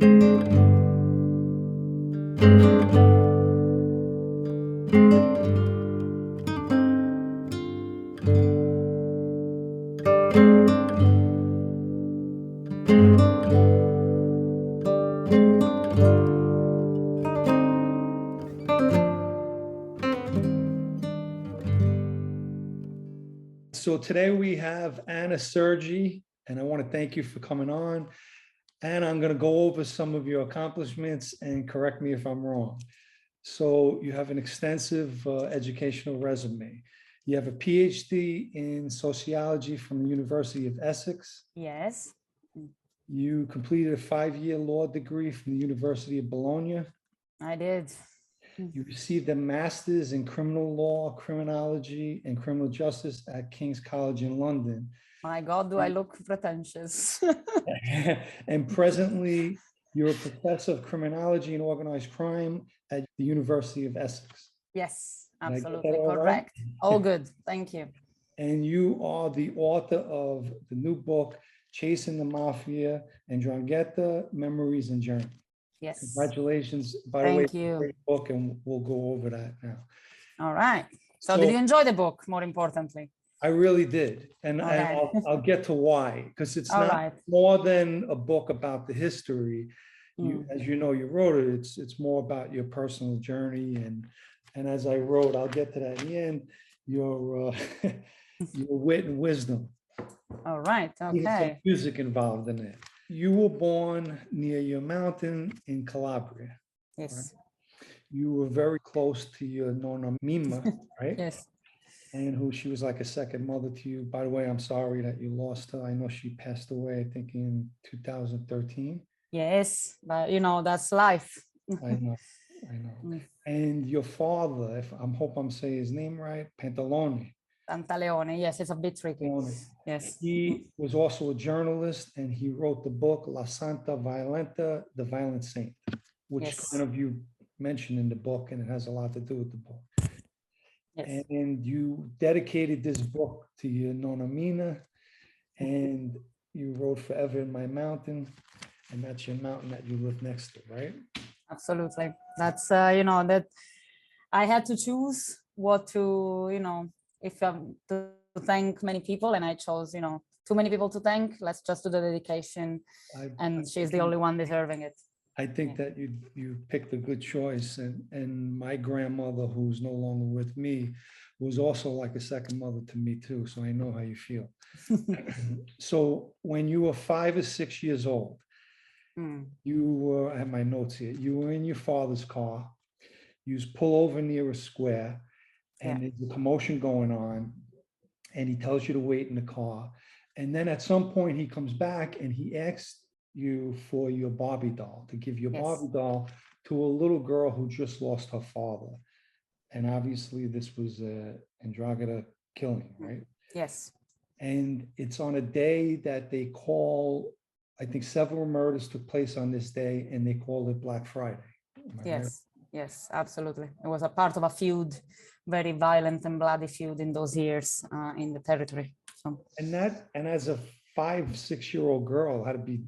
So today we have Anna Sergi, and I want to thank you for coming on. Anna, I'm going to go over some of your accomplishments and correct me if I'm wrong. So you have an extensive educational resume. You have a PhD in sociology from the University of Essex. Yes. You completed a 5-year law degree from the University of Bologna. I did. You received a master's in criminal law, criminology, and criminal justice at King's College in London. My God, do I look pretentious? And presently, you're a professor of criminology and organized crime at the University of Essex. Yes, Did I get that absolutely all right? correct. All good. Thank you. And you are the author of the new book, Chasing the Mafia, Ndrangheta, Memories and Journey. Yes. Congratulations. By the way, Thank you. great book, and we'll go over that now. All right. So did you enjoy the book, more importantly? I really did. And Okay. I'll get to why, because it's All not right. more than a book about the history. You, Mm. as you know, you wrote it. It's more about your personal journey, and as I wrote, I'll get to that in the end. Your your wit and wisdom. All right. Even some Okay. music involved in it. You were born near your mountain in Calabria. Yes. Right? You were very close to your nonna Mima, right? Yes. And who she was like a second mother to you. By the way, I'm sorry that you lost her. I know she passed away, I think in 2013. Yes, but you know, that's life. I know. Mm. And your father, if I hope I'm saying his name right, Pantalone. Pantaleone. Yes, it's a bit tricky. Pantalone. Yes. He was also a journalist, and he wrote the book La Santa Violenta, The Violent Saint, which Yes. kind of you mentioned in the book, and it has a lot to do with the book. Yes. And you dedicated this book to your nonna Mina, and you wrote Forever in My Mountain, and that's your mountain that you live next to, right? Absolutely. That's, you know, that I had to choose what to, you know, if to thank many people, and I chose, you know, too many people to thank. Let's just do the dedication, and she's the only one deserving it. I think that you picked a good choice, and my grandmother, who's no longer with me, was also like a second mother to me too. So I know how you feel. So when you were 5 or 6 years old, you were, I have my notes here, you were in your father's car, you pull over near a square, and there's a commotion going on, and he tells you to wait in the car. And then at some point he comes back and he asks you for your Barbie doll, to give your Barbie doll to a little girl who just lost her father. And obviously this was a Ndrangheta killing, right? Yes. And it's on a day that they call, I think several murders took place on this day, and they called it Black Friday. Yes, right? yes, absolutely. It was a part of a feud, very violent and bloody feud in those years in the territory. So. And as a 5, 6-year-old girl, had to be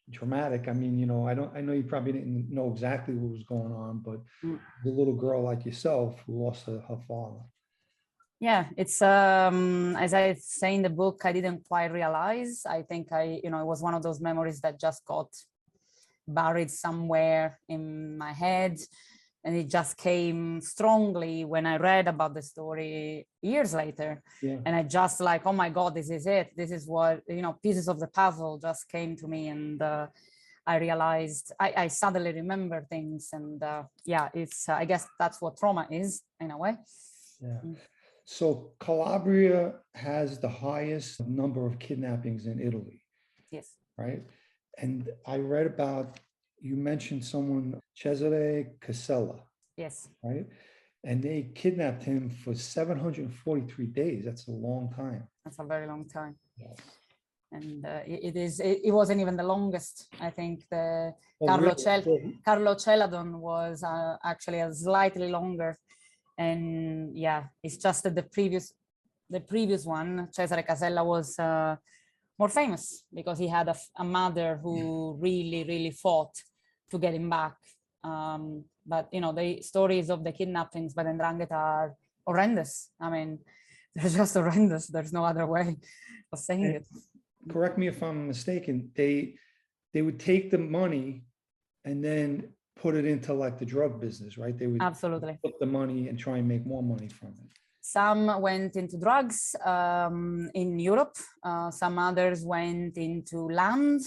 dramatic. I mean, you know, I know you probably didn't know exactly what was going on, but the little girl like yourself who lost her father. Yeah, it's as I say in the book, I didn't quite realize. I think you know, it was one of those memories that just got buried somewhere in my head, and it just came strongly when I read about the story years later. And I just like, oh my God, this is it. This is what, you know, pieces of the puzzle just came to me, and I realized I suddenly remember things, and yeah, it's I guess that's what trauma is in a way. So Calabria has the highest number of kidnappings in Italy. Yes. Right. And I read about, you mentioned someone, Cesare Casella. Yes. Right. And they kidnapped him for 743 days. That's a long time. That's a very long time. Yes. And it wasn't even the longest. I think the Carlo Celadon was actually a slightly longer. And yeah, it's just that the previous one, Cesare Casella, was more famous because he had a mother who really fought to get him back. But you know, the stories of the kidnappings by the Ndrangheta are horrendous. I mean, they're just horrendous. There's no other way of saying it. Correct me if I'm mistaken, they would take the money and then put it into like the drug business, right? They would Absolutely. put the money and try and make more money from it. Some went into drugs in Europe. Some others went into land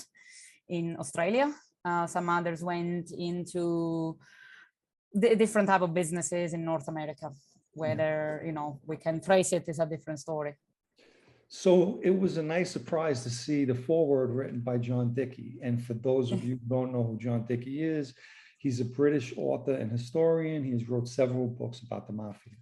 in Australia. Some others went into the different type of businesses in North America. Whether, you know, we can trace it is a different story. So it was a nice surprise to see the foreword written by John Dickey. And for those of you who don't know who John Dickey is, he's a British author and historian. He's wrote several books about the mafia.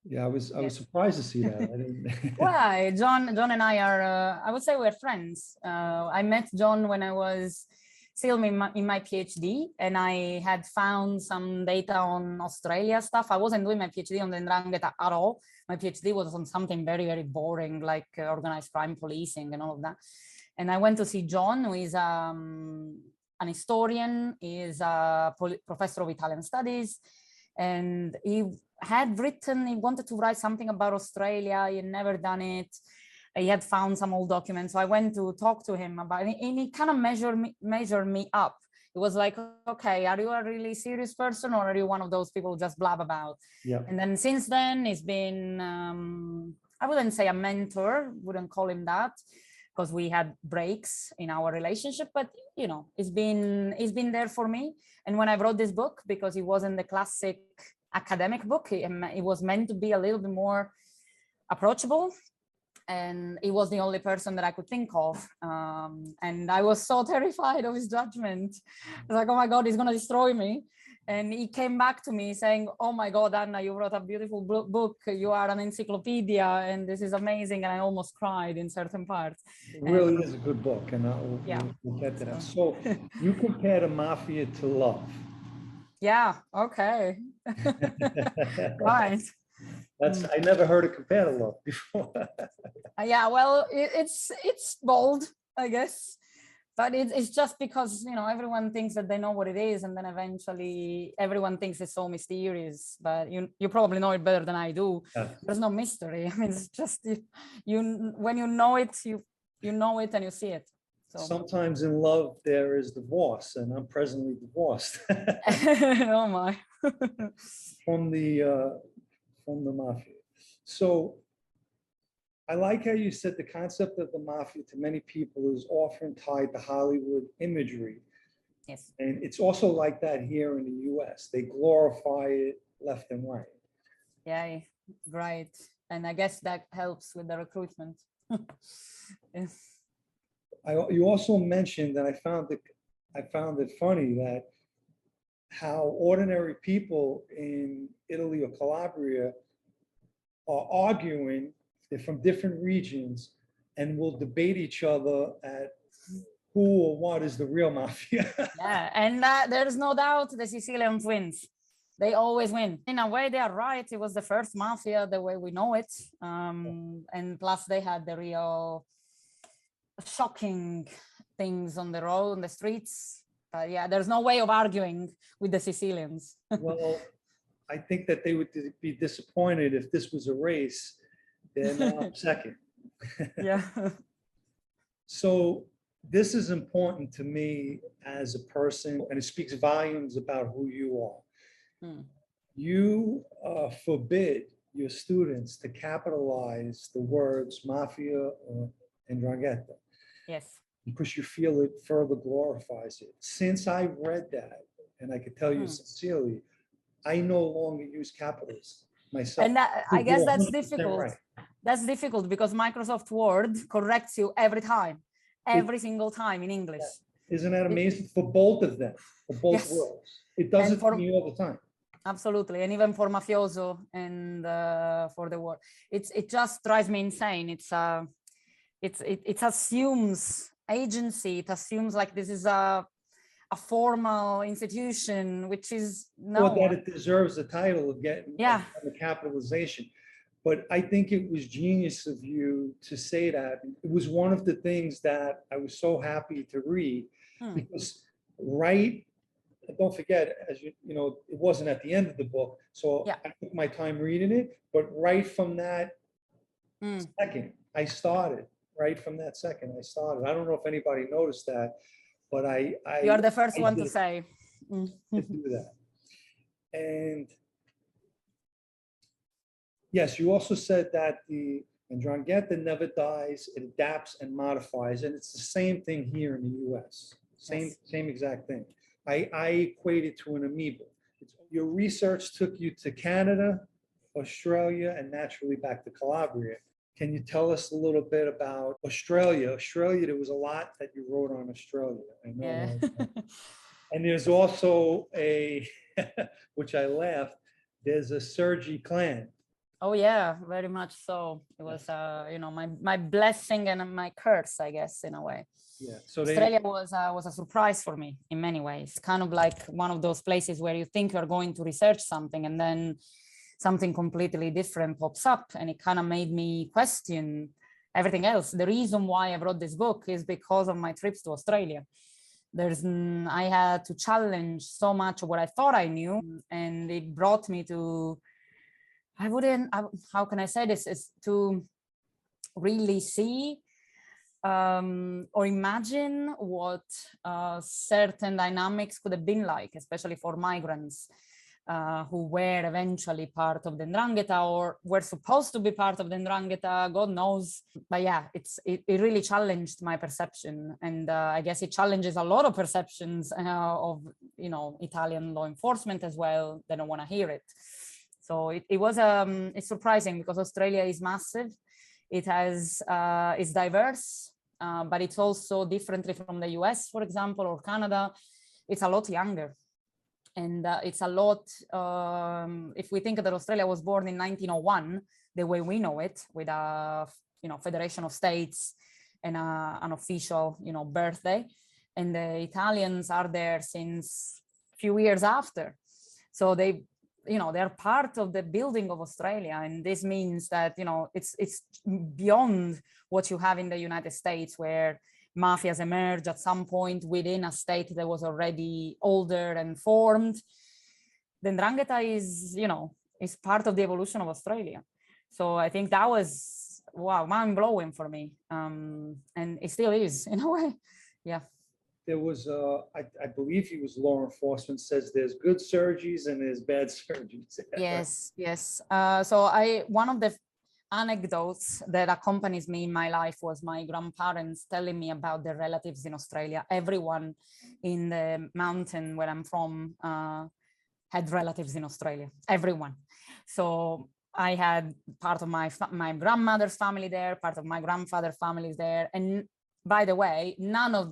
Yeah, I was surprised to see that. I didn't... Why? John and I are, I would say we're friends. I met John when I was still in my PhD, and I had found some data on Australia stuff. I wasn't doing my PhD on the Ndrangheta at all. My PhD was on something very, very boring, like organized crime policing and all of that. And I went to see John, who is an historian, he is a professor of Italian studies, and he wanted to write something about Australia. He had never done it. He had found some old documents. So I went to talk to him about it, and he kind of measured me up. It was like, okay, are you a really serious person, or are you one of those people who just blab about? Yeah. And then since then, he's been, I wouldn't say a mentor, wouldn't call him that, because we had breaks in our relationship, but you know, he's been there for me. And when I wrote this book, because it wasn't the classic academic book, it was meant to be a little bit more approachable. And he was the only person that I could think of. And I was so terrified of his judgment. I was like, oh my God, he's gonna destroy me. And he came back to me saying, oh my God, Anna, you wrote a beautiful book. You are an encyclopedia and this is amazing. And I almost cried in certain parts. It really is a good book, and we'll get to that. So you compare the Mafia to love. Yeah, okay. Right. I never heard it compared to love before. Yeah, well, it's bold, I guess, but it's just because, you know, everyone thinks that they know what it is, and then eventually everyone thinks it's so mysterious. But you probably know it better than I do. Yeah. There's no mystery. I mean, it's just you when you know it, you know it and you see it. So. Sometimes in love there is divorce, and I'm presently divorced. Oh my. From the Mafia. So I like how you said the concept of the Mafia to many people is often tied to Hollywood imagery. Yes. And it's also like that here in the US. They glorify it left and right. Yeah, right. And I guess that helps with the recruitment. Yes. You also mentioned, and I found it funny, that how ordinary people in Italy or Calabria are arguing. They're from different regions and will debate each other at who or what is the real mafia. Yeah, and there's no doubt the Sicilians wins. They always win. In a way, they are right. It was the first mafia the way we know it. And plus they had the real shocking things on the road, on the streets. Yeah, there's no way of arguing with the Sicilians. Well, I think that they would be disappointed if this was a race. They're now second. Yeah. So this is important to me as a person, and it speaks volumes about who you are. You forbid your students to capitalize the words mafia and Ndrangheta. Yes. Because you feel it further glorifies it. Since I read that, and I can tell you sincerely, I no longer use capitals myself. And I guess that's difficult. Right. That's difficult because Microsoft Word corrects you every time, every single time in English. Isn't that amazing? For both of them, for both worlds. It does it for me all the time. Absolutely, and even for mafioso and for the word, it just drives me insane. It assumes agency. It assumes like this is a formal institution, which is no. Or that it deserves the title of getting the capitalization. But I think it was genius of you to say that. It was one of the things that I was so happy to read, because right don't forget, as you know, it wasn't at the end of the book, so Yeah. I took my time reading it, but right from that Mm. second, I started. Right from that second, I started. I don't know if anybody noticed that, but You are the first I one to did say. Mm. do that. And yes, you also said that the Ndrangheta never dies, it adapts and modifies, and it's the same thing here in the US. Yes. Same exact thing. I equate it to an amoeba. Your research took you to Canada, Australia, and naturally back to Calabria. Can you tell us a little bit about Australia? Australia, there was a lot that you wrote on Australia. I know Yeah. that. And there's also a, which I laughed, there's a Sergi clan. Oh yeah, very much so. It was you know, my blessing and my curse, I guess, in a way. Yeah. So Australia was a surprise for me in many ways. Kind of like one of those places where you think you're going to research something and then something completely different pops up, and it kind of made me question everything else. The reason why I wrote this book is because of my trips to Australia. I had to challenge so much of what I thought I knew, and it brought me to, how can I say this, is to really see or imagine what certain dynamics could have been like, especially for migrants who were eventually part of the Ndrangheta or were supposed to be part of the Ndrangheta, God knows. But yeah, it really challenged my perception. And I guess it challenges a lot of perceptions of, you know, Italian law enforcement as well. They don't want to hear it. So it's surprising because Australia is massive. It's diverse, but it's also differently from the US, for example, or Canada. It's a lot younger. And it's a lot, if we think that Australia was born in 1901, the way we know it, with a federation of states and an official birthday, and the Italians are there since a few years after. So they're part of the building of Australia, and this means that it's beyond what you have in the United States, where mafias emerge at some point within a state that was already older and formed. The Ndrangheta is part of the evolution of Australia. So I think that was, wow, mind-blowing for me. And it still is, in a way. Yeah. There was, I believe he was law enforcement, says there's good Sergis and there's bad Sergis. Yes, yes. So one of the anecdotes that accompanies me in my life was my grandparents telling me about their relatives in Australia. Everyone in the mountain where I'm from had relatives in Australia, everyone. So I had part of my grandmother's family there, part of my grandfather's family is there. And by the way, none of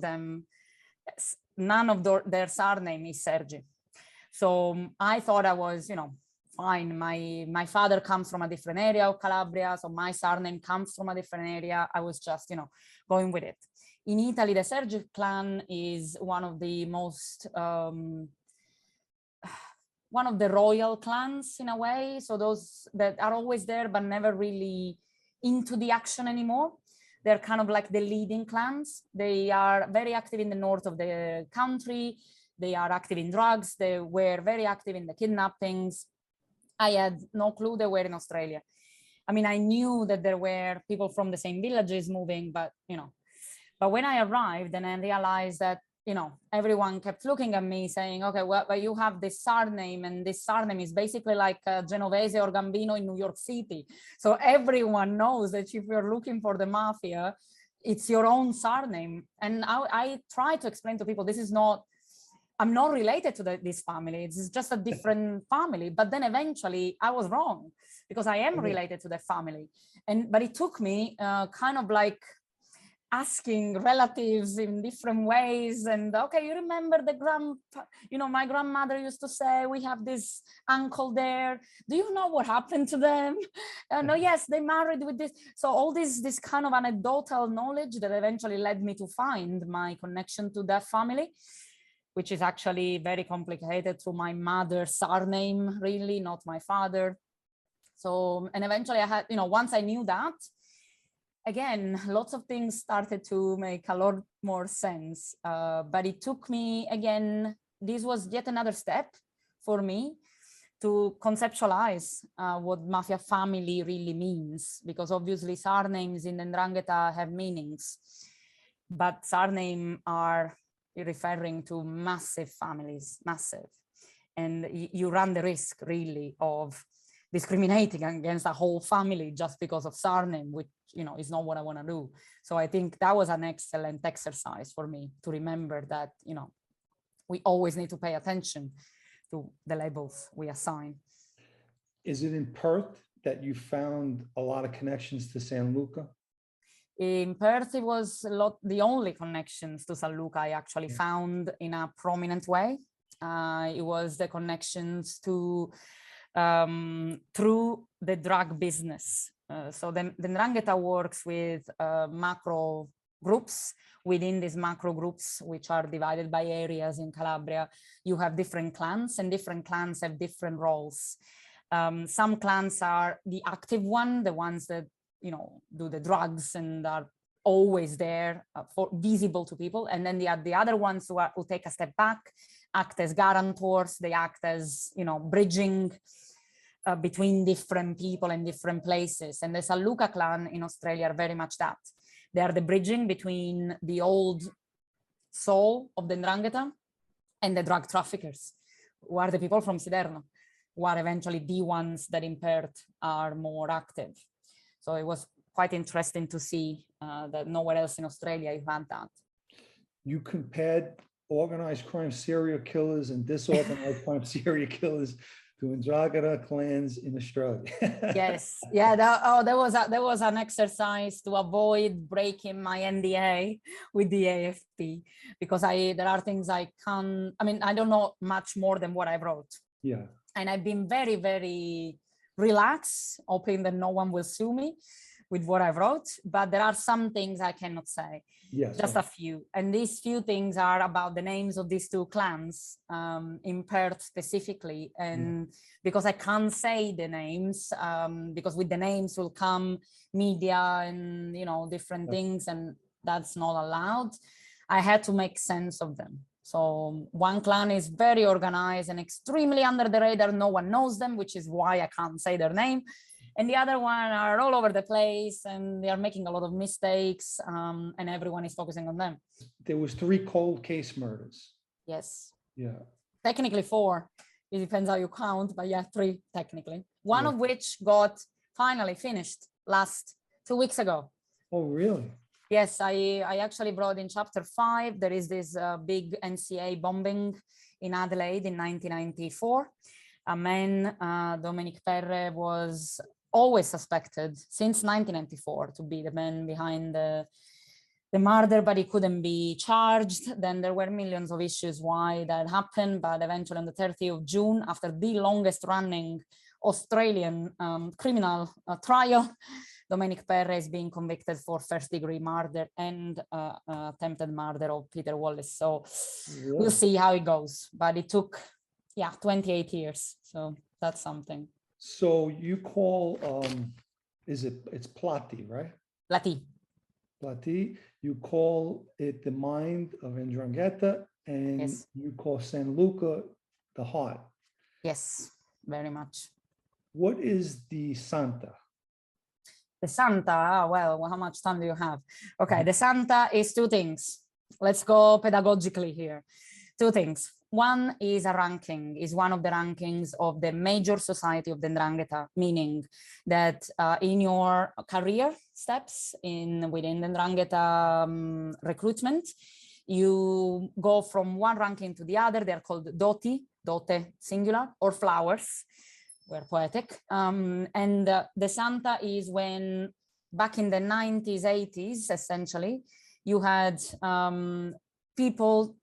their surname is Sergi. So I thought I was, fine. My father comes from a different area of Calabria, so my surname comes from a different area. I was just, going with it. In Italy, the Sergi clan is one of the most, one of the royal clans in a way. So those that are always there, but never really into the action anymore. They're kind of like the leading clans. They are very active in the north of the country. They are active in drugs. They were very active in the kidnappings. I had no clue they were in Australia. I mean, I knew that there were people from the same villages moving, but when I arrived and I realized that, everyone kept looking at me saying, okay, well, but you have this surname, and this surname is basically like Genovese or Gambino in New York City. So everyone knows that if you're looking for the mafia, it's your own surname. And I try to explain to people, I'm not related to this family. It's just a different family. But then eventually I was wrong, because I am related to the family. But it took me kind of like asking relatives in different ways. And okay, you remember my grandmother used to say, we have this uncle there. Do you know what happened to them? No, yes, they married with this. So all this kind of anecdotal knowledge that eventually led me to find my connection to that family, which is actually very complicated through my mother's surname, really, not my father. So, and eventually I had, once I knew that, again, lots of things started to make a lot more sense. But it took me, again, this was yet another step for me to conceptualize what mafia family really means, because obviously surnames in Ndrangheta have meanings, but surname are referring to massive families, massive. And you run the risk really of discriminating against a whole family just because of surname, which, you know, is not what I want to do. So I think that was an excellent exercise for me to remember that, you know, we always need to pay attention to the labels we assign. Is it in Perth that you found a lot of connections to San Luca? In Perth, it was the only connections to San Luca I actually found in a prominent way. It was the connections to through the drug business. So the Ndrangheta works with macro groups. Within these macro groups, which are divided by areas in Calabria, you have different clans, and different clans have different roles. Some clans are the active one, the ones that, you know, do the drugs and are always there for visible to people. And then the other ones who take a step back, act as guarantors, they act as, you know, bridging between different people and different places. And the San Luca clan in Australia are very much that. They are the bridging between the old soul of the Ndrangheta and the drug traffickers, who are the people from Siderno, who are eventually the ones that in Perth are more active. So it was quite interesting to see that nowhere else in Australia you had that. You compared organized crime serial killers and disorganized crime serial killers to Ndrangheta clans in Australia. Yes, yeah. There was an exercise to avoid breaking my NDA with the AFP, because there are things I can't. I mean, I don't know much more than what I wrote. Yeah. And I've been very, very relaxed, hoping that no one will sue me with what I wrote. But there are some things I cannot say. Yes. Just a few. And these few things are about the names of these two clans in Perth specifically. And because I can't say the names, because with the names will come media and, you know, different things, and that's not allowed. I had to make sense of them. So one clan is very organized and extremely under the radar. No one knows them, which is why I can't say their name. And the other one are all over the place, and they are making a lot of mistakes, and everyone is focusing on them. There was 3 cold case murders. Yes. Yeah. Technically 4. It depends how you count, but yeah, 3 technically. One of which got finally finished last 2 weeks ago. Oh, really? Yes, I actually brought in chapter 5. There is this big NCA bombing in Adelaide in 1994. A man, Dominic Perre, was always suspected since 1994 to be the man behind the murder, but he couldn't be charged. Then there were millions of issues why that happened, but eventually on the 30th of June, after the longest running Australian criminal trial, Dominic Perre is being convicted for first-degree murder and attempted murder of Peter Wallace. So we'll see how it goes, but it took 28 years. So that's something. So you call, it's Plati, right? Plati. Plati. You call it the mind of Ndrangheta, and you call San Luca the heart. Yes, very much. What is the Santa? The Santa, well, how much time do you have? Okay, the Santa is 2 things. Let's go pedagogically here. 2 things. One is a ranking, is one of the rankings of the major society of the Ndrangheta, meaning that in your career steps within the Ndrangheta recruitment, you go from one ranking to the other. They're called doti, dote singular, or flowers. We're poetic. And the Santa is when back in the 90s, 80s, essentially, you had people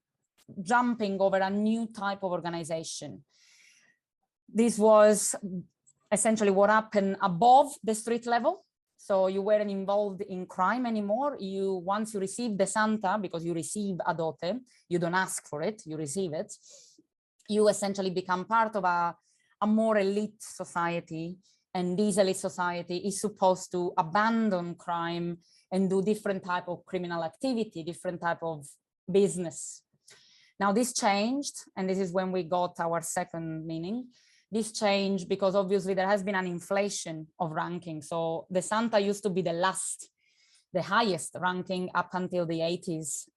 jumping over a new type of organization. This was essentially what happened above the street level. So you weren't involved in crime anymore. Once you receive the Santa, because you receive a dote, you don't ask for it, you receive it, you essentially become part of a more elite society. And this elite society is supposed to abandon crime and do different type of criminal activity, different type of business. Now this changed, and this is when we got our second meaning. This changed because obviously there has been an inflation of ranking. So the Santa used to be the highest ranking up until the 80s.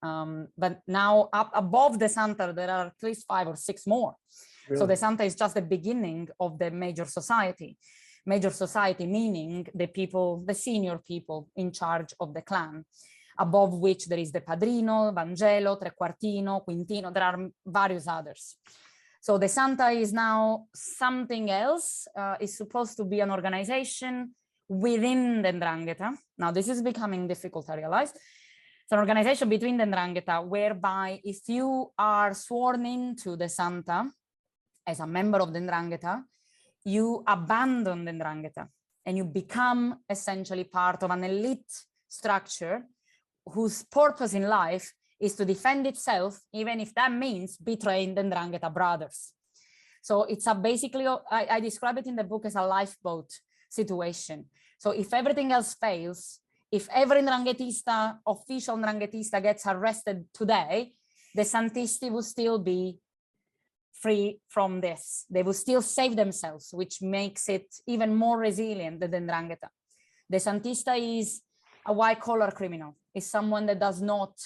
But now up above the Santa, there are at least 5 or 6 more. Really? So the Santa is just the beginning of the major society. Major society meaning the people, the senior people in charge of the clan, above which there is the Padrino, Vangelo, Trequartino, Quintino, there are various others. So the Santa is now something else. It's supposed to be an organization within the Ndrangheta. Now this is becoming difficult, I realize. It's an organization between the Ndrangheta, whereby if you are sworn into the Santa as a member of the Ndrangheta, you abandon the Ndrangheta and you become essentially part of an elite structure whose purpose in life is to defend itself, even if that means betraying the Ndrangheta brothers. So it's a basically, I describe it in the book as a lifeboat situation. So if everything else fails, if every Ndrangetista, official Ndrangetista gets arrested today, the Santisti will still be free from this. They will still save themselves, which makes it even more resilient than the Ndrangheta. The Santista is a white-collar criminal, is someone that does not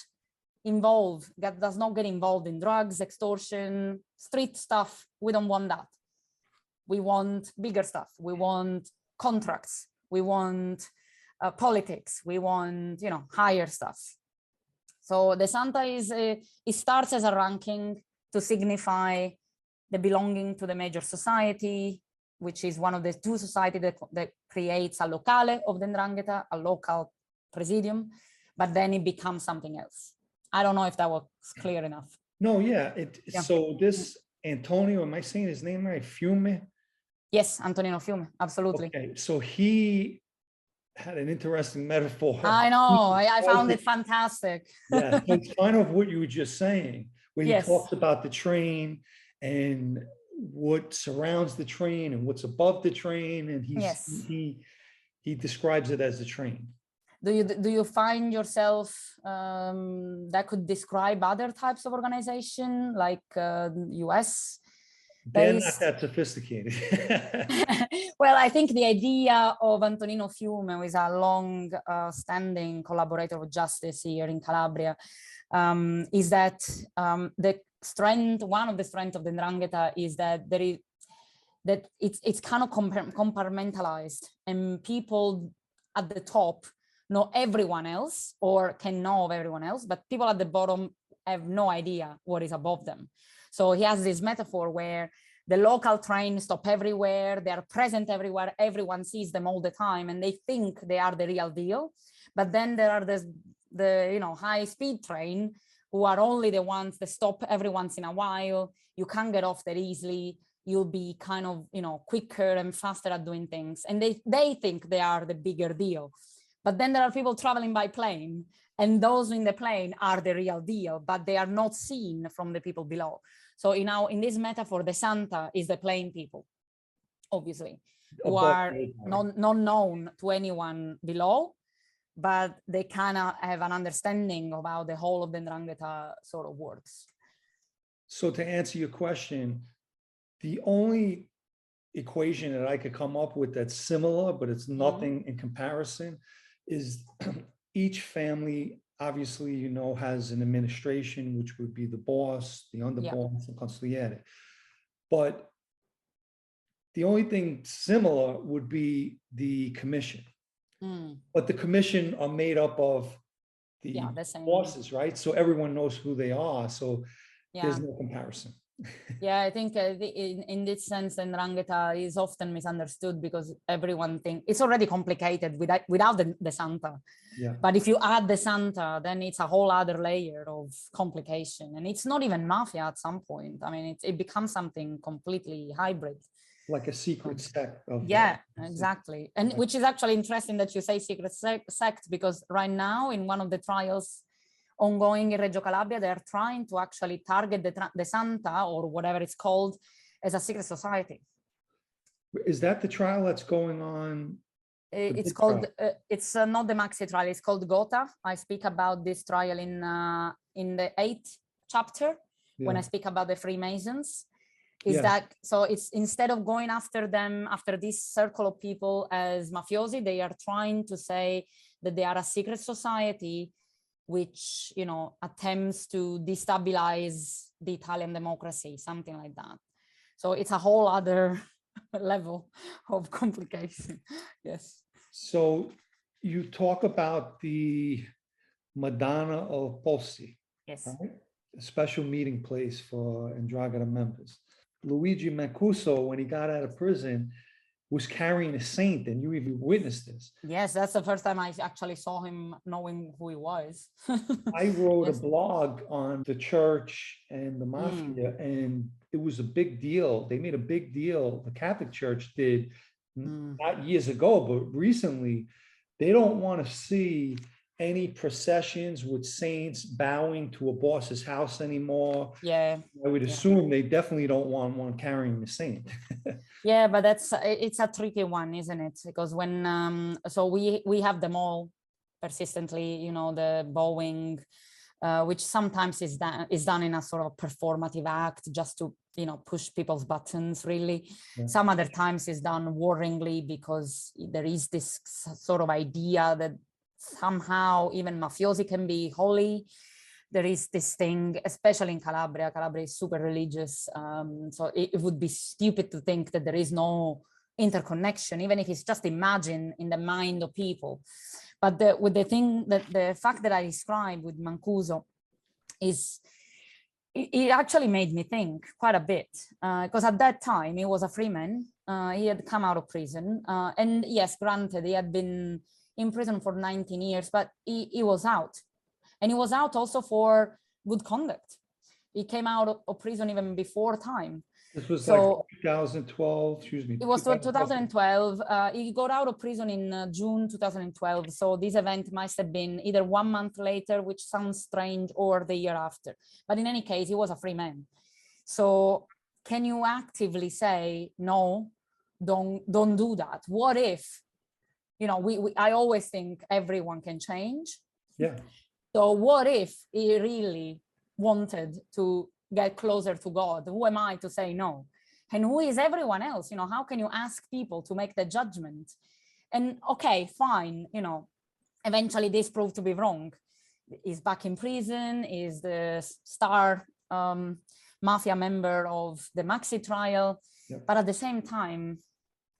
get involved in drugs, extortion, street stuff. We don't want that. We want bigger stuff. We want contracts. We want politics. We want, higher stuff. So the Santa it starts as a ranking to signify the belonging to the major society, which is one of the 2 societies that creates a locale of the Ndrangheta, a local presidium, but then it becomes something else. I don't know if that was clear enough. No, yeah. So this Antonio, am I saying his name right? Fiume? Yes, Antonino Fiume, absolutely. Okay, so he had an interesting metaphor. I know, I found it fantastic. Yeah, it's kind of what you were just saying, where he talks about the train and what surrounds the train and what's above the train, and he describes it as the train. Do you find yourself that could describe other types of organization, like US? They're not that sophisticated. Well, I think the idea of Antonino Fiume, who is a long-standing collaborator of justice here in Calabria, is that one of the strengths of the Ndrangheta is that it's kind of compartmentalized, and people at the top know everyone else or can know of everyone else, but people at the bottom have no idea what is above them. So he has this metaphor where the local trains stop everywhere, they are present everywhere, everyone sees them all the time, and they think they are the real deal. But then there are the high-speed train who are only the ones that stop every once in a while. You can't get off that easily. You'll be kind of, quicker and faster at doing things. And they think they are the bigger deal. But then there are people traveling by plane, and those in the plane are the real deal, but they are not seen from the people below. So in this metaphor, the Santa is the plain people, obviously, who are not known to anyone below, but they kind of have an understanding of how the whole of the Ndrangheta sort of works. So to answer your question, the only equation that I could come up with that's similar, but it's nothing in comparison, is each family, obviously, has an administration, which would be the boss, the underboss, the consigliere. But the only thing similar would be the commission. But the commission are made up of the bosses, right? So everyone knows who they are. So there's no comparison. Yeah, I think in this sense, Ndrangheta is often misunderstood because everyone thinks it's already complicated without the Santa. Yeah. But if you add the Santa, then it's a whole other layer of complication. And it's not even mafia at some point. I mean, it becomes something completely hybrid. Like a secret sect. Exactly. And which is actually interesting that you say secret sect, because right now in one of the trials ongoing in Reggio Calabria, they're trying to actually target the Santa, or whatever it's called, as a secret society. Is that the trial that's going on? It's called, it's not the Maxi trial, it's called Gotha. I speak about this trial in the 8th chapter, when I speak about the Freemasons. Is Yeah. that so? It's instead of going after them, after this circle of people as mafiosi, they are trying to say that they are a secret society which, you know, attempts to destabilize the Italian democracy, something like that. So it's a whole other level of complication. Yes. So you talk about the Madonna of Posti, Yes. right? A special meeting place for Ndrangheta members. Luigi Mancuso, when he got out of prison, was carrying a saint, and you even witnessed this. Yes, that's the first time I actually saw him, knowing who he was. I wrote a Yes. blog on the church and the mafia, and it was a big deal. They made a big deal. The Catholic Church did, not years ago, but recently. They don't want to see any processions with saints bowing to a boss's house anymore. Yeah. I would assume they definitely don't want one carrying the saint. Yeah, but it's a tricky one, isn't it? Because when so we have them all persistently, you know, the bowing, which sometimes is done in a sort of performative act just to, you know, push people's buttons, really. Yeah. Some other times is done warringly because there is this sort of idea that somehow even mafiosi can be holy. There is this thing, especially in Calabria. Calabria is super religious. So it would be stupid to think that there is no interconnection, even if it's just imagined in the mind of people. But with the fact that I described with Mancuso is, it actually made me think quite a bit, because at that time he was a free man. He had come out of prison, and yes, granted, he had been in prison for 19 years, but he was out. And he was out also for good conduct. He came out of prison even before time. This was So, like 2012, excuse me. it was 2012. He got out of prison in June 2012. So this event must have been either 1 month later, which sounds strange, or the year after. But in any case, he was a free man. So can you actively say, no, don't do that? What if, you know, I always think everyone can change. Yeah. So what if he really wanted to get closer to God? Who am I to say no? And who is everyone else? You know, how can you ask people to make the judgment? And okay, fine, you know, eventually this proved to be wrong. He's back in prison, is the star mafia member of the Maxi trial. Yep. But at the same time,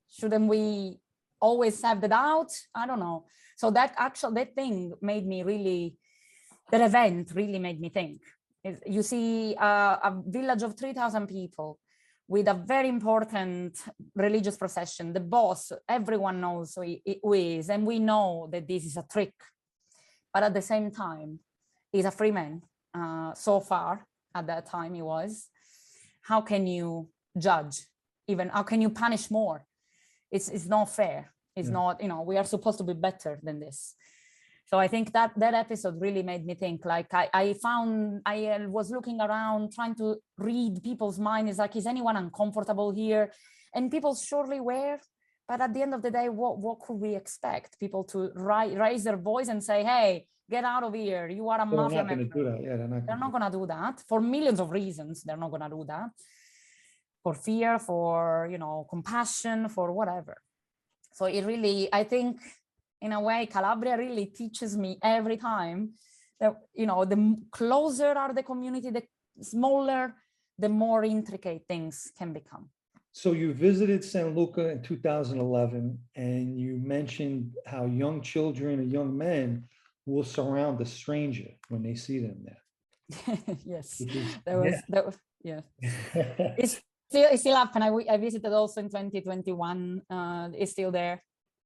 shouldn't we always have the doubt? I don't know. So that thing made me really, that event really made me think. You see a village of 3,000 people with a very important religious procession. The boss, everyone knows who he is, and we know that this is a trick. But at the same time, he's a free man. So far, at that time he was. How can you judge? Even how can you punish more? It's not fair. It's not, you know, we are supposed to be better than this. So I think that episode really made me think. Like I was looking around trying to read people's minds. It's like, is anyone uncomfortable here? And people surely were. But at the end of the day, what could we expect? People to raise their voice and say, hey, get out of here. You are a mafia member. They're not going to do that for millions of reasons. They're not going to do that. For fear, for, you know, compassion, for whatever. So it really, I think, in a way, Calabria really teaches me every time that, you know, the closer are the community, the smaller, the more intricate things can become. So you visited San Luca in 2011, and you mentioned how young children and young men will surround a stranger when they see them there. Yes, Is, that was, yeah. It's still happened. I visited also in 2021. It's still there.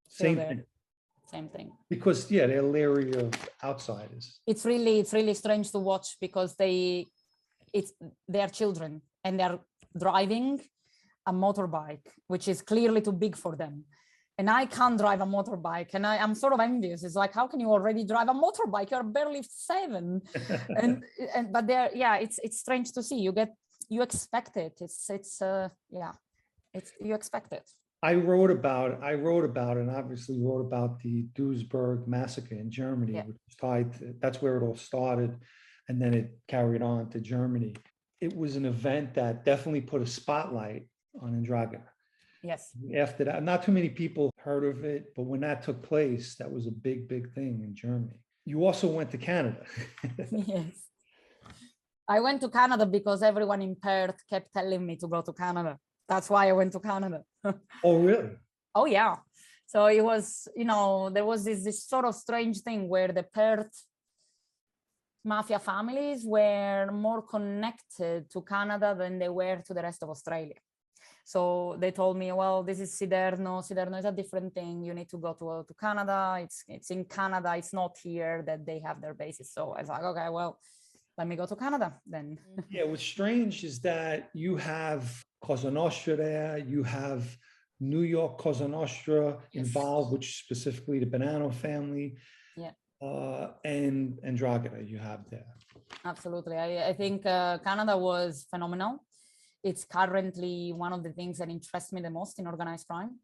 Same thing. Same thing. Because they're leery of outsiders. It's really strange to watch because they are children and they're driving a motorbike, which is clearly too big for them. And I can't drive a motorbike, and I'm sort of envious. It's like, how can you already drive a motorbike? You're barely 7. But it's strange to see. You expect it. You expect it. I wrote about it, and obviously wrote about the Duisburg massacre in Germany, which was tied to, that's where it all started, and then it carried on to Germany. it was an event that definitely put a spotlight on Ndrangheta. Yes. After that, not too many people heard of it, but when that took place, that was a big, big thing in Germany. You also went to Canada. Yes. I went to Canada because everyone in Perth kept telling me to go to Canada. That's why I went to Canada. Oh, really? Oh, yeah. So it was, there was this sort of strange thing where the Perth Mafia families were more connected to Canada than they were to the rest of Australia. So they told me, well, this is Siderno. Siderno is a different thing. You need to go to Canada. It's in Canada. It's not here that they have their bases. So I was like, okay, well, let me go to Canada then. Yeah, what's strange is that you have Cosa Nostra there. You have New York Cosa Nostra involved, which specifically the Bonanno family. Yeah. And Ndrangheta you have there. Absolutely. I think Canada was phenomenal. It's currently one of the things that interests me the most in organized crime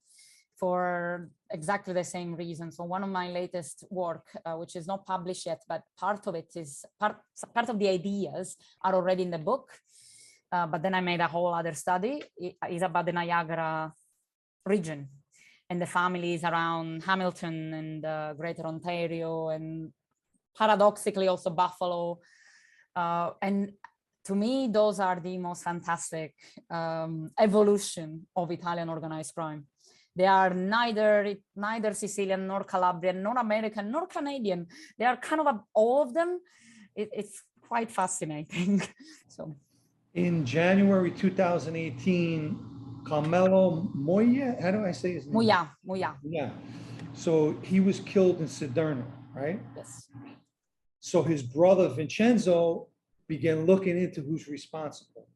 for exactly the same reason. So one of my latest work, which is not published yet, but part of it is part of the ideas are already in the book. But then I made a whole other study. It is about the Niagara region and the families around Hamilton and Greater Ontario, and paradoxically also Buffalo. And to me, those are the most fantastic evolution of Italian organized crime. They are neither Sicilian, nor Calabrian, nor American, nor Canadian. They are kind of all of them. It's quite fascinating. So, in January 2018, Carmelo Moya, how do I say his name? Moya. Yeah. So he was killed in Siderno, right? Yes. So his brother Vincenzo began looking into who's responsible.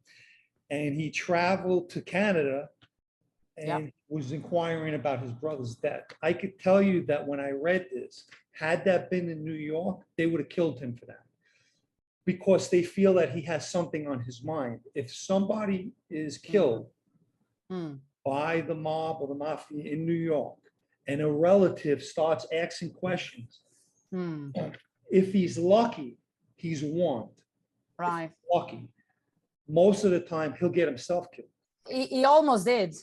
And he traveled to Canada and was inquiring about his brother's death. I could tell you that when I read this, had that been in New York, they would have killed him for that, because they feel that he has something on his mind. If somebody is killed by the mob or the mafia in New York, and a relative starts asking questions, if he's lucky, he's warned. Right. Lucky. Most of the time, he'll get himself killed. He almost did.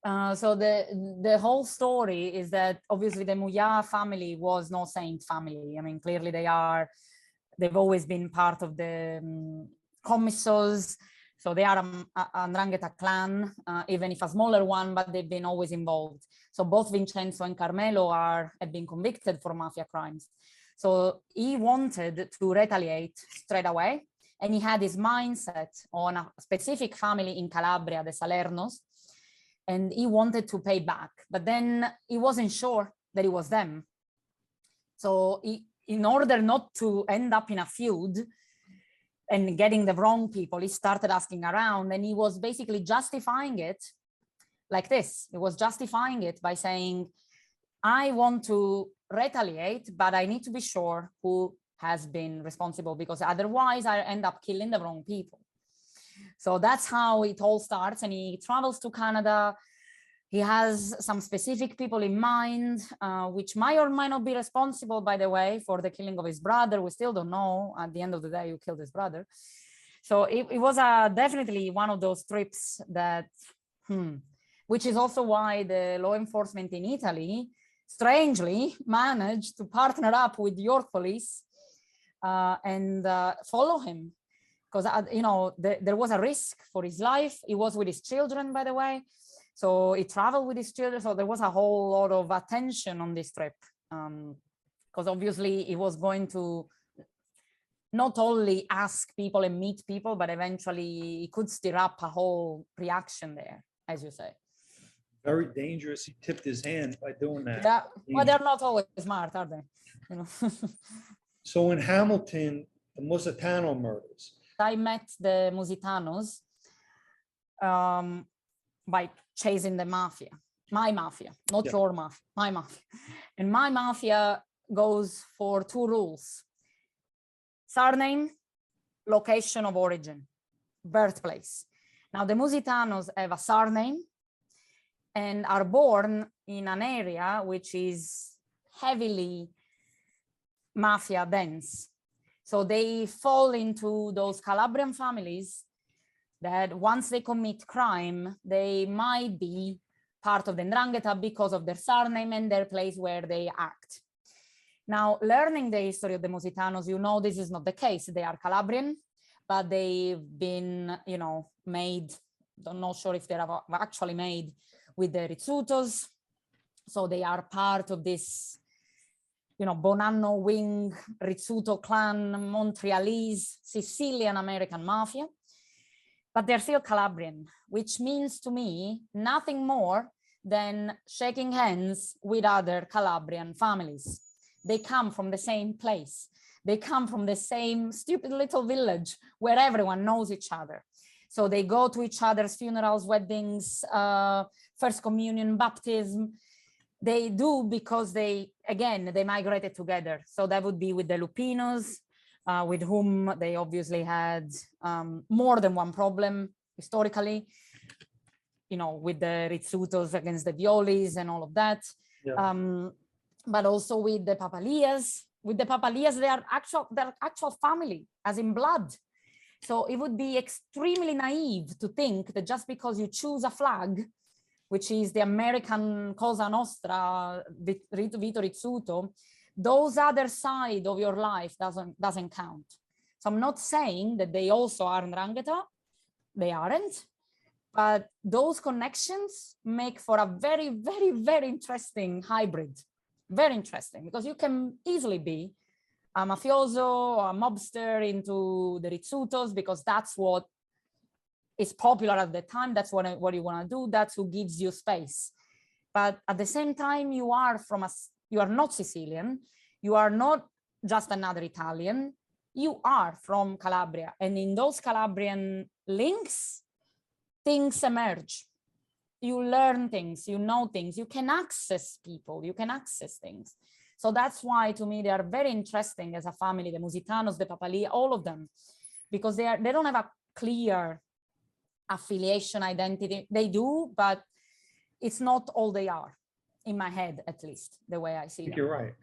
So the whole story is that obviously the Moya family was no saint family. I mean, clearly they've always been part of the commissos. So they are a Ndrangheta clan, even if a smaller one, but they've been always involved. So both Vincenzo and Carmelo have been convicted for mafia crimes. So he wanted to retaliate straight away. And he had his mindset on a specific family in Calabria, the Salernos, and he wanted to pay back. But then he wasn't sure that it was them. So in order not to end up in a feud and getting the wrong people, he started asking around, and he was basically justifying it like this. He was justifying it by saying, I want to retaliate, but I need to be sure who has been responsible, because otherwise I end up killing the wrong people. So that's how it all starts. And he travels to Canada. He has some specific people in mind, which might or might not be responsible, by the way, for the killing of his brother. We still don't know at the end of the day who killed his brother. So it was definitely one of those trips that, which is also why the law enforcement in Italy strangely managed to partner up with York police and follow him, because there was a risk for his life. He was with his children, by the way, so he traveled with his children. So there was a whole lot of attention on this trip, because obviously he was going to not only ask people and meet people, but eventually he could stir up a whole reaction there, as you say. Very dangerous. He tipped his hand by doing that. Yeah, well, they're not always smart, are they? So in Hamilton, the Musitano murders. I met the Musitanos by chasing the mafia, my mafia, not your mafia, my mafia. And my mafia goes for two rules: surname, location of origin, birthplace. Now the Musitanos have a surname and are born in an area which is heavily mafia dense. So they fall into those Calabrian families that once they commit crime, they might be part of the Ndrangheta because of their surname and their place where they act. Now, learning the history of the Musitanos, you know this is not the case. They are Calabrian, but they've been, you know, made, I'm not sure if they're actually made with the Rizzutos. So they are part of this, you know, Bonanno wing, Rizzuto clan, Montrealese, Sicilian American mafia. But they're still Calabrian, which means to me nothing more than shaking hands with other Calabrian families. They come from the same place. They come from the same stupid little village where everyone knows each other. So they go to each other's funerals, weddings, first communion, baptism. They do because they migrated together. So that would be with the Lupinos, with whom they obviously had more than one problem historically, you know, with the Rizzutos against the Violis and all of that. Yeah. But also with the Papalias. With the Papalias, they are actual family, as in blood. So it would be extremely naive to think that just because you choose a flag, which is the American Cosa Nostra, Vito Rizzuto, those other side of your life doesn't count. So I'm not saying that they also are Ndrangheta, they aren't, but those connections make for a very, very, very interesting hybrid. Very interesting, because you can easily be a mafioso or a mobster into the Rizzutos because that's what is popular at the time. That's what you want to do. That's who gives you space. But at the same time, you are not Sicilian. You are not just another Italian. You are from Calabria. And in those Calabrian links, things emerge. You learn things, you know things, you can access people, you can access things. So that's why, to me, they are very interesting as a family, the Musitanos, the Papali, all of them, because they don't have a clear affiliation identity. They do, but it's not all they are, in my head, at least, the way I see them. You're right.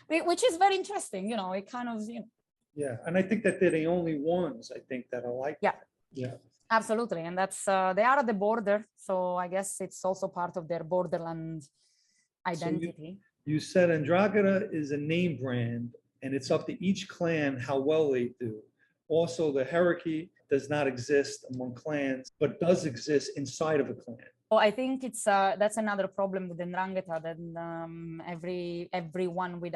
Which is very interesting, you know, it kind of, you know. Yeah, and I think that they're the only ones, I think, that are like that. Yeah. Absolutely, and that's they are at the border, so I guess it's also part of their borderland identity. So you said Ndrangheta is a name brand, and it's up to each clan how well they do. Also, the hierarchy does not exist among clans, but does exist inside of a clan. Well, I think it's that's another problem with the Ndrangheta, that everyone with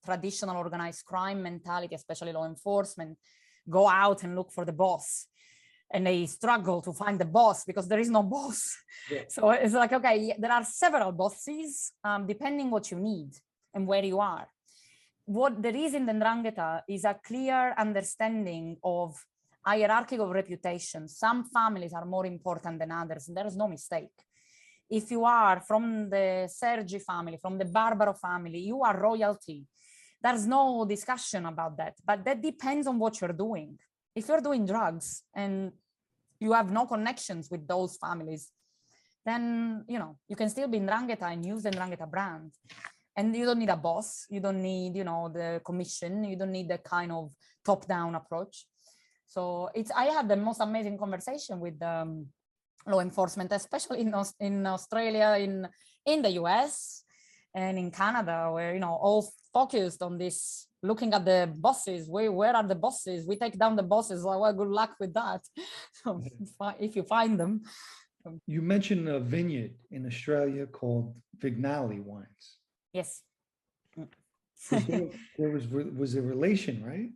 traditional organized crime mentality, especially law enforcement, go out and look for the boss. And they struggle to find the boss because there is no boss. Yeah. So it's like, okay, there are several bosses, depending what you need and where you are. What there is in the Ndrangheta is a clear understanding of hierarchical reputation. Some families are more important than others, and there is no mistake. If you are from the Sergi family, from the Barbaro family, you are royalty. There's no discussion about that, but that depends on what you're doing. If you're doing drugs and you have no connections with those families, then, you know, you can still be Ndrangheta and use the Ndrangheta brand. And you don't need a boss. You don't need, you know, the commission. You don't need the kind of top-down approach. So I had the most amazing conversation with law enforcement, especially in Australia, in the US and in Canada, where, you know, all focused on this, looking at the bosses. Where are the bosses? We take down the bosses. Well, good luck with that. So if you find them. You mentioned a vineyard in Australia called Vignali Wines. Yes. There was a relation, right?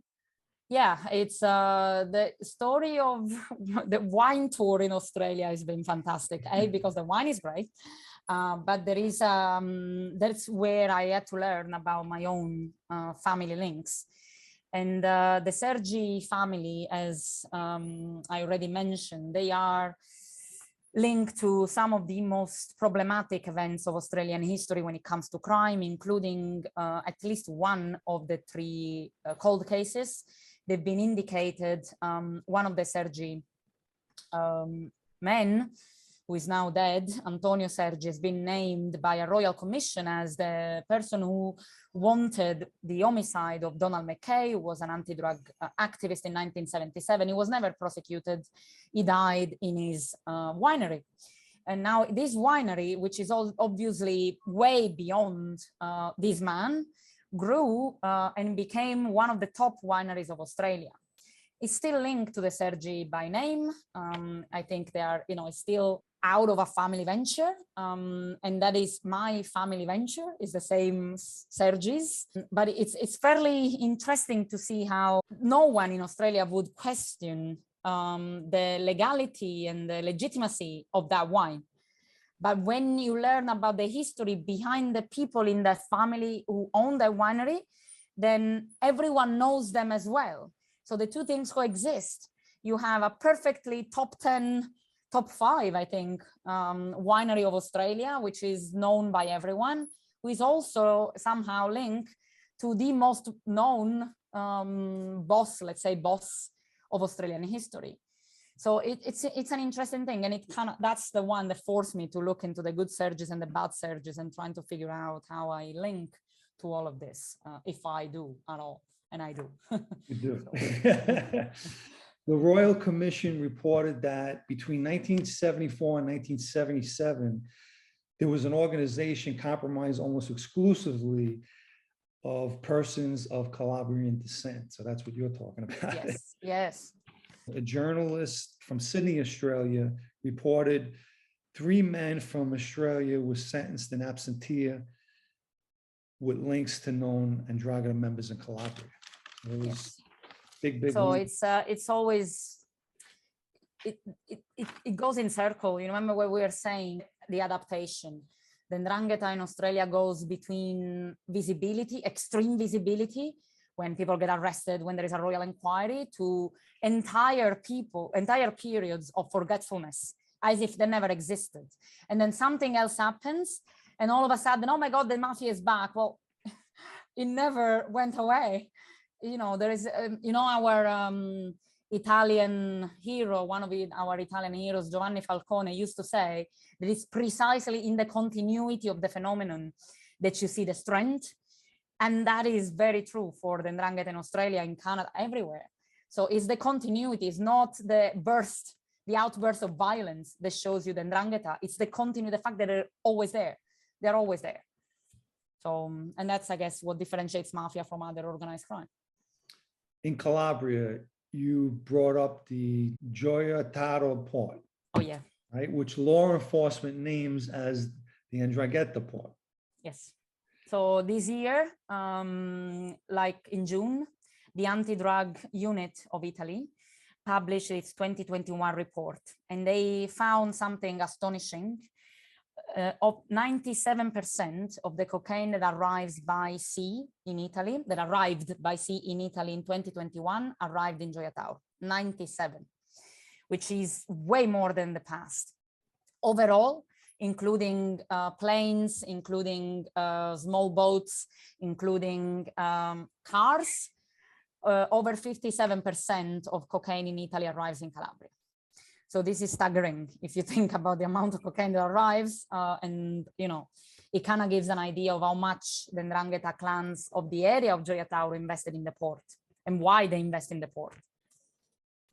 Yeah, it's the story of the wine tour in Australia has been fantastic. Because the wine is great, but there is that's where I had to learn about my own family links. And the Sergi family, as I already mentioned, they are linked to some of the most problematic events of Australian history when it comes to crime, including at least one of the three cold cases. They've been indicated. One of the Sergi men who is now dead, Antonio Sergi, has been named by a royal commission as the person who wanted the homicide of Donald McKay, who was an anti-drug activist in 1977. He was never prosecuted. He died in his winery. And now this winery, which is obviously way beyond this man, grew and became one of the top wineries of Australia. It's still linked to the Sergi by name. I think they are, it's still out of a family venture. And that is my family venture, is the same Sergi's. But it's fairly interesting to see how no one in Australia would question the legality and the legitimacy of that wine. But when you learn about the history behind the people in that family who own the winery, then everyone knows them as well. So the two things coexist. You have a perfectly top 10, top 5, I think, winery of Australia, which is known by everyone, who is also somehow linked to the most known boss of Australian history. So it's an interesting thing, and that's the one that forced me to look into the good Sergis and the bad Sergis and trying to figure out how I link to all of this, if I do at all, and I do. You do. The Royal Commission reported that between 1974 and 1977, there was an organization compromised almost exclusively of persons of Calabrian descent. So that's what you're talking about. Yes, yes. A journalist from Sydney, Australia, reported 3 men from Australia were sentenced in absentia with links to known Ndrangheta members in Calabria. It was Yes. big. So link. it's always, it goes in circle. You remember what we were saying, the adaptation. The Ndrangheta in Australia goes between visibility, extreme visibility, when people get arrested, when there is a royal inquiry, to entire periods of forgetfulness, as if they never existed. And then something else happens, and all of a sudden, oh my God, the mafia is back. Well, it never went away. There is, our Italian hero, one of our Italian heroes, Giovanni Falcone, used to say that it's precisely in the continuity of the phenomenon that you see the strength. And that is very true for the Ndrangheta in Australia, in Canada, everywhere. So it's the continuity, it's not the outburst of violence that shows you the Ndrangheta. It's the continuity, the fact that they're always there. They're always there. So, and that's, I guess, what differentiates Mafia from other organized crime. In Calabria, you brought up the Joya Tauro port. Oh, yeah. Right, which law enforcement names as the Ndrangheta port. Yes. So this year, like in June, the anti-drug unit of Italy published its 2021 report, and they found something astonishing. Of 97% of the cocaine that arrived by sea in Italy in 2021 arrived in Joya Tauro, 97, which is way more than the past. Overall, including planes, including small boats, including cars, over 57% of cocaine in Italy arrives in Calabria. So this is staggering if you think about the amount of cocaine that arrives, and it kind of gives an idea of how much the Ndrangheta clans of the area of Joya Tauro invested in the port and why they invest in the port.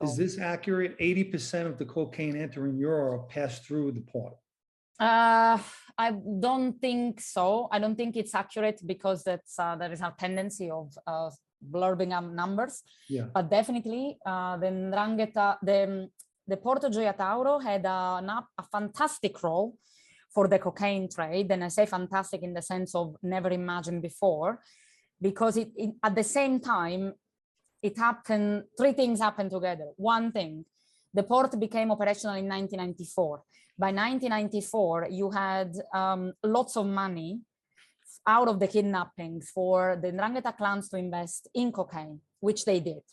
Is this accurate? 80% of the cocaine entering Europe passed through the port. I don't think so. I don't think it's accurate because there is a tendency of blurbing up numbers. Yeah. But definitely the Ndrangheta, the Port of Joya Tauro had a fantastic role for the cocaine trade. And I say fantastic in the sense of never imagined before, because at the same time, it happened, 3 things happened together. One thing, the port became operational in 1994. By 1994, you had lots of money out of the kidnappings for the Ndrangheta clans to invest in cocaine, which they did.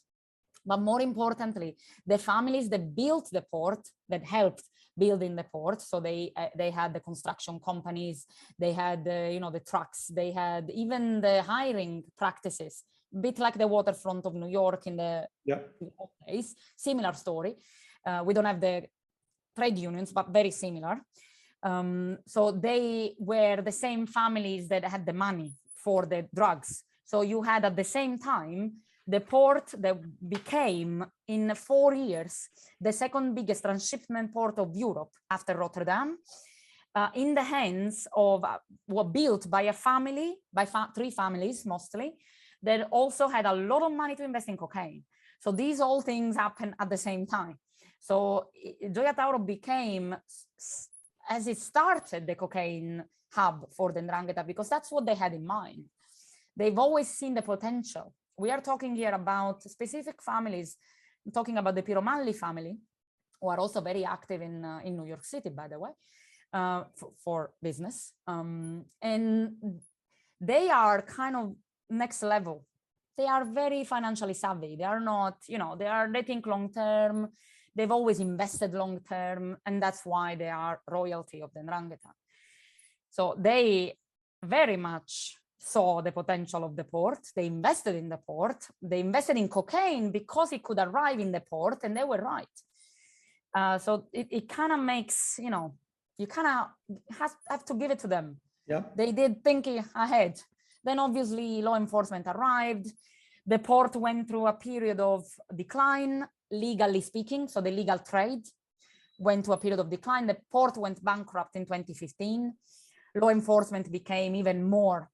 But more importantly, the families that built the port, that helped building the port, so they had the construction companies, they had the trucks, they had even the hiring practices, a bit like the waterfront of New York in the old days, similar story. We don't have the trade unions, but very similar. So they were the same families that had the money for the drugs. So you had at the same time the port that became in 4 years the second biggest transshipment port of Europe after Rotterdam, in the hands of were built by a family, by 3 families mostly, that also had a lot of money to invest in cocaine. So these all things happen at the same time. So Joya Tauro became, as it started, the cocaine hub for the Ndrangheta, because that's what they had in mind. They've always seen the potential. We are talking here about specific families. I'm talking about the Piromalli family, who are also very active in New York City, by the way, for business. And they are kind of next level. They are very financially savvy. They are not, they think long term. They've always invested long term, and that's why they are royalty of the Ndrangheta. So they very much saw the potential of the port. They invested in the port. They invested in cocaine because it could arrive in the port, and they were right. So it kind of makes, you kind of have to give it to them. Yeah. They did thinking ahead. Then obviously law enforcement arrived. The port went through a period of decline, legally speaking. So the legal trade went to a period of decline. The port went bankrupt in 2015. Law enforcement became even more,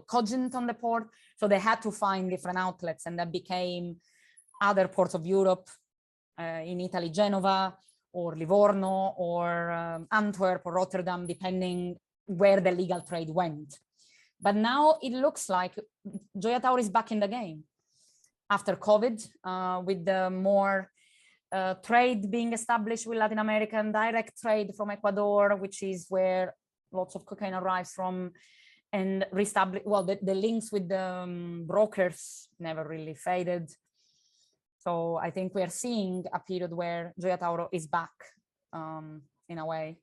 cogent on the port. So they had to find different outlets, and that became other ports of Europe, in Italy, Genova, or Livorno, or Antwerp, or Rotterdam, depending where the legal trade went. But now it looks like Joya Tauro is back in the game after COVID, with the more trade being established with Latin American, direct trade from Ecuador, which is where lots of cocaine arrives from, and reestablish. Well, the links with the brokers never really faded. So I think we are seeing a period where Joya Tauro is back, in a way.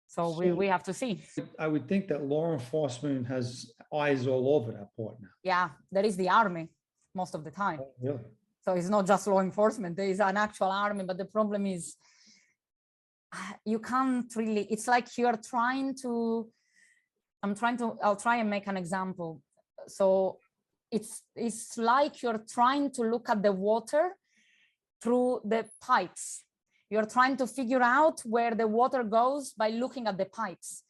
So we have to see. I would think that law enforcement has eyes all over that port now. Yeah, there is the army most of the time. Oh, really? So it's not just law enforcement, there is an actual army, but the problem is you can't really, it's like you're trying to, I'll try and make an example. So it's like you're trying to look at the water through the pipes. You're trying to figure out where the water goes by looking at the pipes.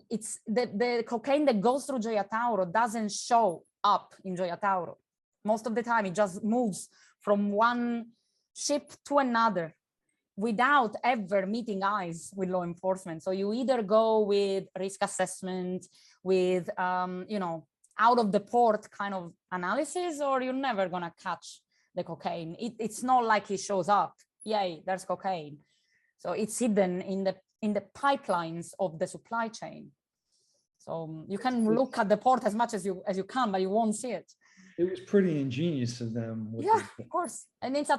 It's the cocaine that goes through Joya Tauro doesn't show up in Joya Tauro. Most of the time, it just moves from one ship to another without ever meeting eyes with law enforcement. So you either go with risk assessment, with, out of the port kind of analysis, or you're never gonna catch the cocaine. It's not like it shows up. Yay, there's cocaine. So it's hidden in the pipelines of the supply chain. So you can look at the port as much as you can, but you won't see it. It was pretty ingenious of them. Yeah, of course. And it's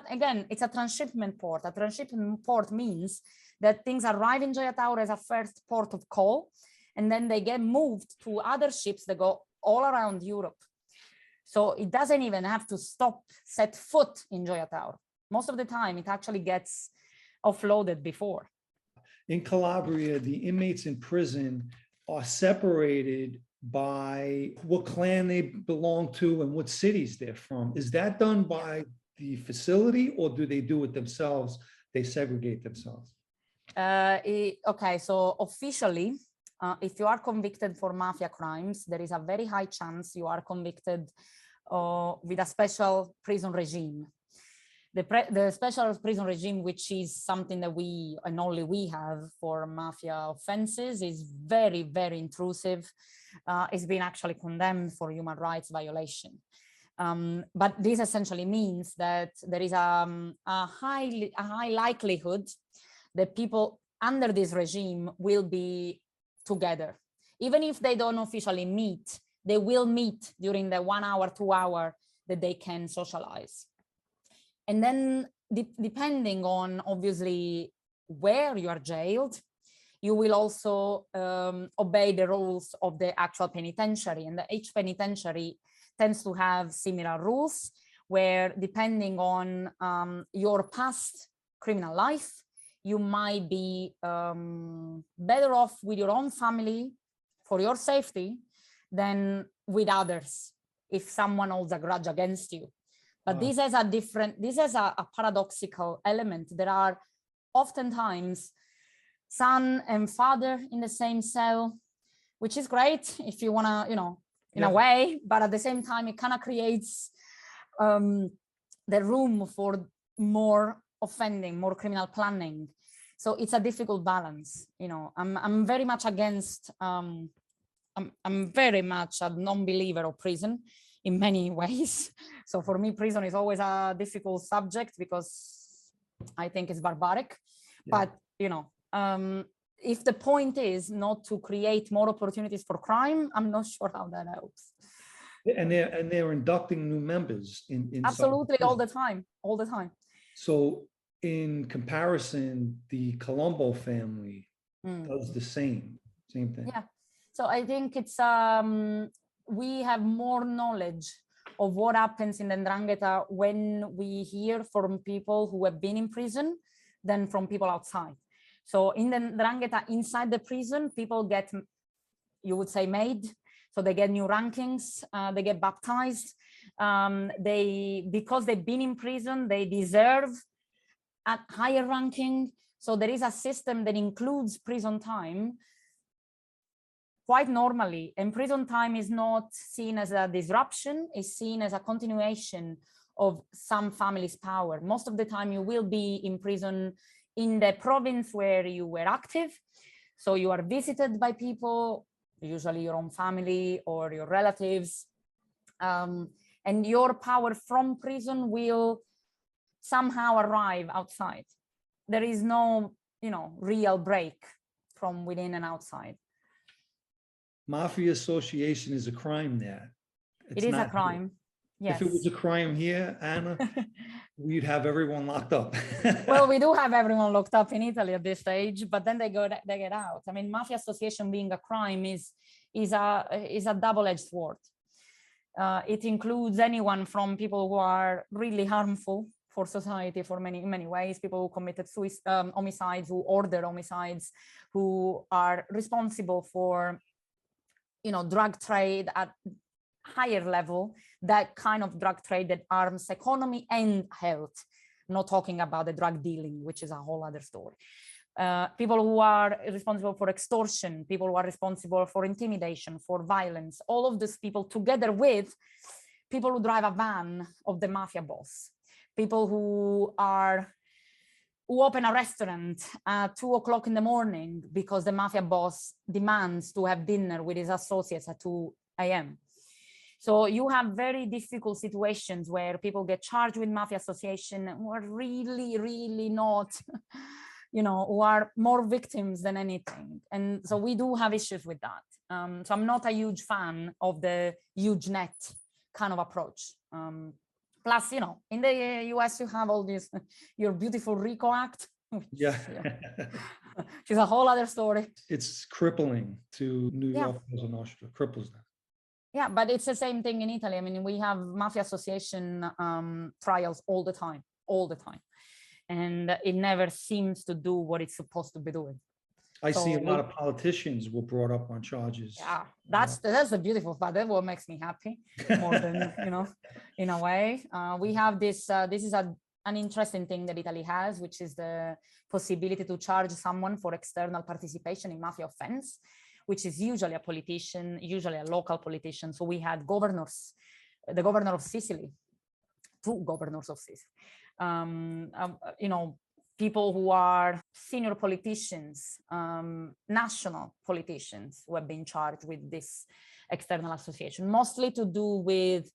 a transshipment port. A transshipment port means that things arrive in Joya Tauro as a first port of call, and then they get moved to other ships that go all around Europe. So it doesn't even have to set foot in Joya Tauro. Most of the time, it actually gets offloaded before. In Calabria, the inmates in prison are separated by what clan they belong to and what cities they're from. Is that done by the facility, or do they do it themselves? They segregate themselves? Okay, so officially, if you are convicted for mafia crimes, there is a very high chance you are convicted with a special prison regime. The special prison regime, which is something that we and only we have for mafia offenses, is very, very intrusive. It's been actually condemned for human rights violation. But this essentially means that there is a high likelihood that people under this regime will be together. Even if they don't officially meet, they will meet during the 1 hour, 2 hour that they can socialize. And then depending on obviously where you are jailed, you will also obey the rules of the actual penitentiary. And each penitentiary tends to have similar rules, where depending on your past criminal life. You might be better off with your own family for your safety than with others if someone holds a grudge against you. But this has a paradoxical element. There are oftentimes son and father in the same cell, which is great if you want to, in a way, but at the same time, it kind of creates the room for more offending, more criminal planning. So it's a difficult balance. I'm very much against, I'm very much a non-believer of prison in many ways. So for me, prison is always a difficult subject because I think it's barbaric. But, if the point is not to create more opportunities for crime, I'm not sure how that helps. And they're inducting new members in absolutely all the time. So in comparison, the Colombo family does the same thing. Yeah. So I think it's we have more knowledge of what happens in the Ndrangheta when we hear from people who have been in prison than from people outside. So in the Ndrangheta, inside the prison, people get, you would say, made. So they get new rankings, they get baptized. Because they've been in prison, they deserve a higher ranking. So there is a system that includes prison time quite normally. And prison time is not seen as a disruption, it's seen as a continuation of some family's power. Most of the time you will be in prison in the province where you were active. So you are visited by people, usually your own family or your relatives. And your power from prison will somehow arrive outside. There is no, real break from within and outside. Mafia association is a crime there. It is a crime. Yes. If it was a crime here, Anna, we'd have everyone locked up. Well, we do have everyone locked up in Italy at this stage, but then they get out. I mean, mafia association being a crime is a double-edged sword. It includes anyone from people who are really harmful for society for many ways, people who committed homicides, who order homicides, who are responsible for, drug trade at higher level, that kind of drug trade that harms economy and health, not talking about the drug dealing, which is a whole other story. People who are responsible for extortion, people who are responsible for intimidation, for violence, all of these people together with people who drive a van of the mafia boss, people who open a restaurant at 2 o'clock in the morning because the mafia boss demands to have dinner with his associates at 2 a.m. So you have very difficult situations where people get charged with mafia association who are really, really not, who are more victims than anything. And so we do have issues with that. So I'm not a huge fan of the huge net kind of approach. Plus, in the US, you have all this, your beautiful RICO Act. Yeah. Which is a whole other story. It's crippling to New York as an Austria, cripples them. Yeah, but it's the same thing in Italy. I mean, we have mafia association trials all the time. And it never seems to do what it's supposed to be doing. I see a lot of politicians were brought up on charges. Yeah, that's the beautiful part. That's what makes me happy more than, in a way. We have this is an interesting thing that Italy has, which is the possibility to charge someone for external participation in mafia offense, which is usually a politician, usually a local politician. So we had governors, the governor of Sicily, 2 governors of Sicily, people who are senior politicians, national politicians who have been charged with this external association, mostly to do with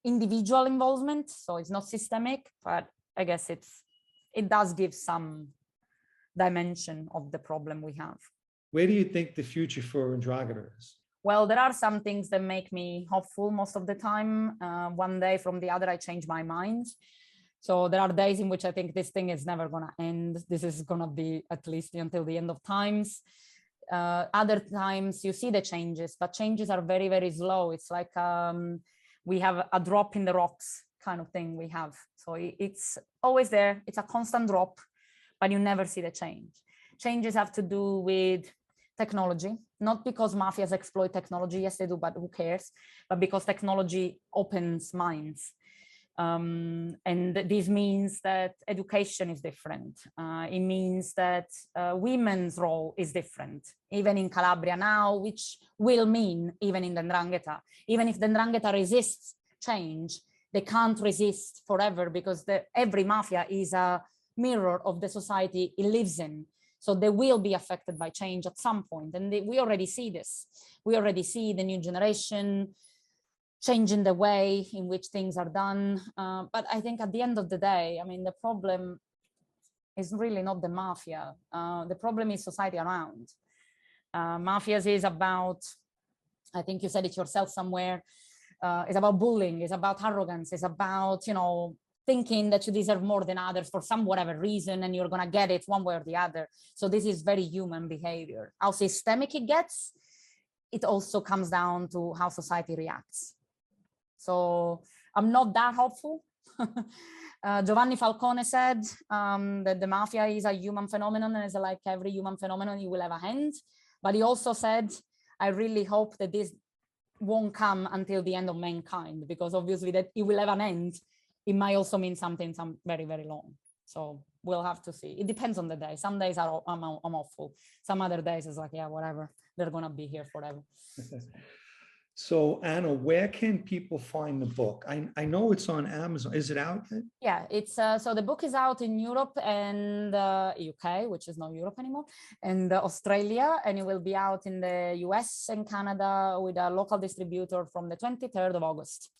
individual involvement. So it's not systemic, but I guess it does give some dimension of the problem we have. Where do you think the future for Ndrangheta is? Well, there are some things that make me hopeful most of the time. One day from the other, I change my mind. So there are days in which I think this thing is never going to end. This is going to be at least until the end of times. Other times you see the changes, but changes are very, very slow. It's like we have a drop in the rocks kind of thing we have. So it's always there. It's a constant drop, but you never see the change. Changes have to do with technology, not because mafias exploit technology. Yes, they do, but who cares? But because technology opens minds. And this means that education is different. It means that women's role is different, even in Calabria now, which will mean even in the Ndrangheta. Even if the Ndrangheta resists change, they can't resist forever, because every mafia is a mirror of the society it lives in. So they will be affected by change at some point. And we already see this. We already see the new generation changing the way in which things are done. But I think at the end of the day, I mean, the problem is really not the mafia. The problem is society around. Mafias is about, I think you said it yourself somewhere, it's about bullying, it's about arrogance, it's about, you know, thinking that you deserve more than others for some whatever reason, and you're gonna get it one way or the other. So this is very human behavior. How systemic it gets, it also comes down to how society reacts. So I'm not that hopeful. Giovanni Falcone said that the mafia is a human phenomenon, and it's like every human phenomenon, it will have a end. But he also said, I really hope that this won't come until the end of mankind, because obviously that it will have an end. It might also mean something very, very long. So we'll have to see. It depends on the day. Some days I'm awful. Some other days it's like, yeah, whatever. They're going to be here forever. So Anna, where can people find the book? I know it's on Amazon. Is it out yet? Yeah, it's so the book is out in Europe and UK, which is not Europe anymore, and Australia, and it will be out in the US and Canada with a local distributor from the 23rd of August.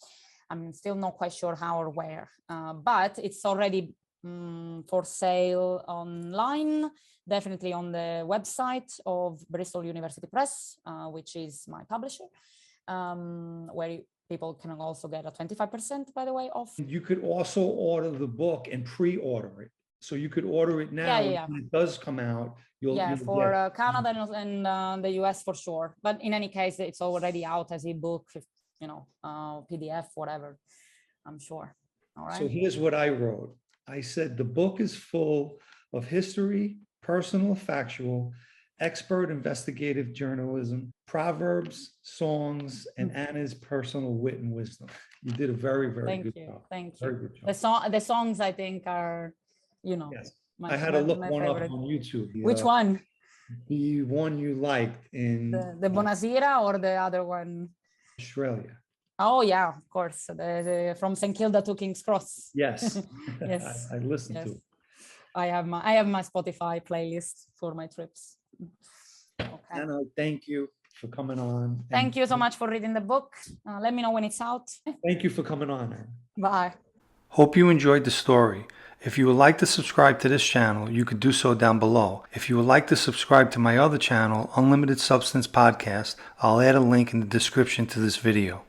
I'm still not quite sure how or where, but it's already for sale online, definitely on the website of Bristol University Press, which is my publisher, where people can also get a 25%, by the way, off. You could also order the book and pre-order it. So you could order it now. Yeah. When it does come out, you'll for Canada and the US for sure. But in any case, it's already out as ebook, you know, PDF, whatever, I'm sure. All right. So here's what I wrote. I said, the book is full of history, personal, factual, expert investigative journalism, proverbs, songs, and Anna's personal wit and wisdom. You did a very, very good job. Thank Very you. good job. The songs, I think, are, you know, yes. I had to look one favorite. up on YouTube. Which one? The one you liked in the Bonasera or the other one? Australia. Oh yeah, of course. From St. Kilda to King's Cross. Yes. Yes. I listened to it. I have my Spotify playlist for my trips. Okay. Anna, thank you for coming on. Thank you so much for reading the book. Let me know when it's out. Thank you for coming on, Anna. Bye. Hope you enjoyed the story. If you would like to subscribe to this channel, you could do so down below. If you would like to subscribe to my other channel, Unlimited Substance Podcast, I'll add a link in the description to this video.